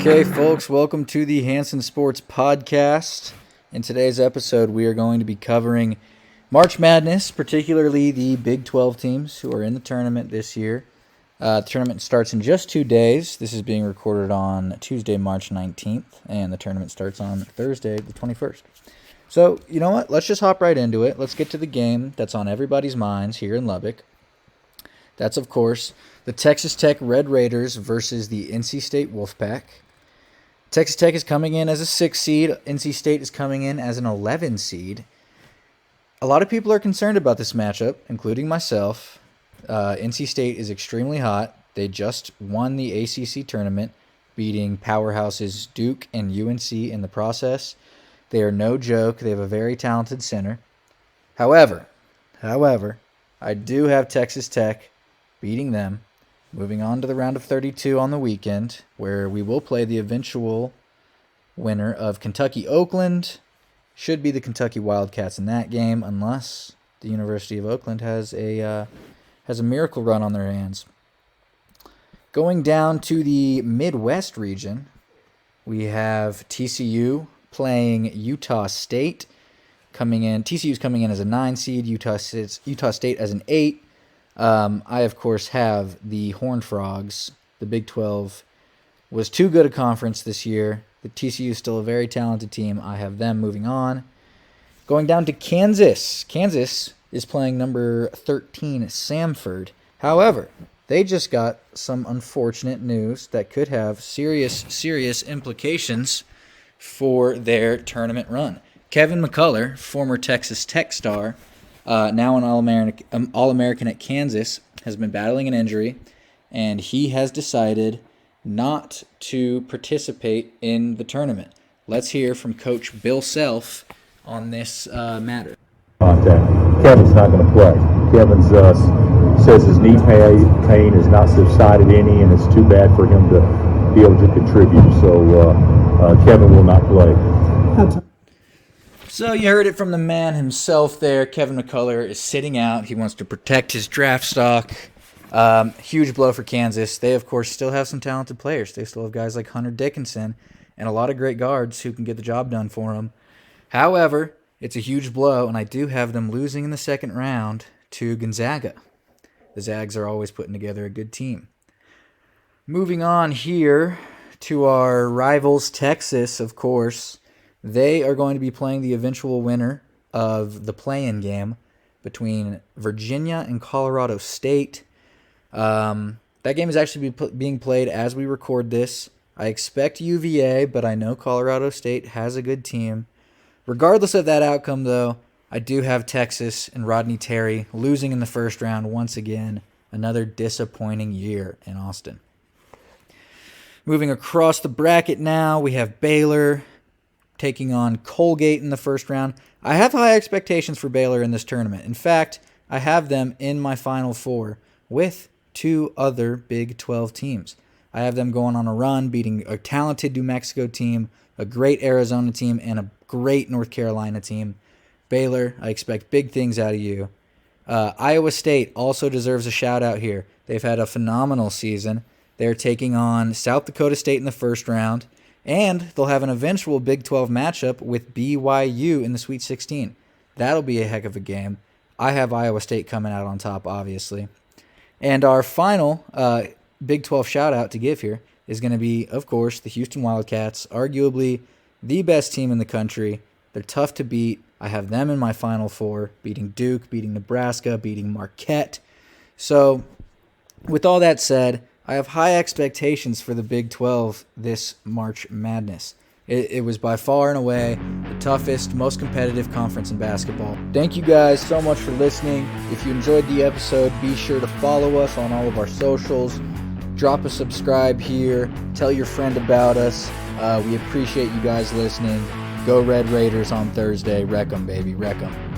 Okay, folks, welcome to the Hanson Sports Podcast. In today's episode, we are going to be covering March Madness, particularly the Big 12 teams who are in the tournament this year. The tournament starts in just 2 days. This is being recorded on Tuesday, March 19th, and the tournament starts on Thursday, the 21st. So, you know what? Let's just hop right into it. Let's get to the game that's on everybody's minds here in Lubbock. That's, of course, the Texas Tech Red Raiders versus the NC State Wolfpack. Texas Tech is coming in as a 6 seed. NC State is coming in as an 11 seed. A lot of people are concerned about this matchup, including myself. NC State is extremely hot. They just won the ACC tournament, beating powerhouses Duke and UNC in the process. They are no joke. They have a very talented center. However, I do have Texas Tech beating them, moving on to the round of 32 on the weekend, where we will play the eventual winner of Kentucky-Oakland. Should be the Kentucky Wildcats in that game, unless the University of Oakland has a miracle run on their hands. Going down to the Midwest region, we have TCU playing Utah State. TCU's coming in as a 9 seed, Utah State as an 8. I, of course, have the Horned Frogs. The Big 12 was too good a conference this year. The TCU is still a very talented team. I have them moving on. Going down to Kansas. Kansas is playing number 13, Samford. However, they just got some unfortunate news that could have serious implications for their tournament run. Kevin McCullough, former Texas Tech star, now an All-American at Kansas, has been battling an injury, and he has decided not to participate in the tournament. Let's hear from Coach Bill Self on this matter. Kevin's not going to play. Kevin says his knee pain has not subsided any, and it's too bad for him to be able to contribute. So Kevin will not play. So you heard it from the man himself there. Kevin McCullough is sitting out. He wants to protect his draft stock. Huge blow for Kansas. They, of course, still have some talented players. They still have guys like Hunter Dickinson and a lot of great guards who can get the job done for them. However, it's a huge blow, and I do have them losing in the second round to Gonzaga. The Zags are always putting together a good team. Moving on here to our rivals, Texas, of course. They are going to be playing the eventual winner of the play-in game between Virginia and Colorado State. That game is actually being played as we record this. I expect UVA, but I know Colorado State has a good team. Regardless of that outcome, though, I do have Texas and Rodney Terry losing in the first round once again. Another disappointing year in Austin. Moving across the bracket now, we have Baylor taking on Colgate in the first round. I have high expectations for Baylor in this tournament. In fact, I have them in my Final Four with 2 other Big 12 teams. I have them going on a run, beating a talented New Mexico team, a great Arizona team, and a great North Carolina team. Baylor, I expect big things out of you. Iowa State also deserves a shout-out here. They've had a phenomenal season. They're taking on South Dakota State in the first round. And they'll have an eventual Big 12 matchup with BYU in the Sweet 16. That'll be a heck of a game. I have Iowa State coming out on top, obviously. And our final Big 12 shout-out to give here is going to be, of course, the Houston Wildcats, arguably the best team in the country. They're tough to beat. I have them in my Final Four, beating Duke, beating Nebraska, beating Marquette. So, with all that said, I have high expectations for the Big 12 this March Madness. It was by far and away the toughest, most competitive conference in basketball. Thank you guys so much for listening. If you enjoyed the episode, be sure to follow us on all of our socials. Drop a subscribe here. Tell your friend about us. We appreciate you guys listening. Go Red Raiders on Thursday. Wreck 'em, baby. Wreck 'em.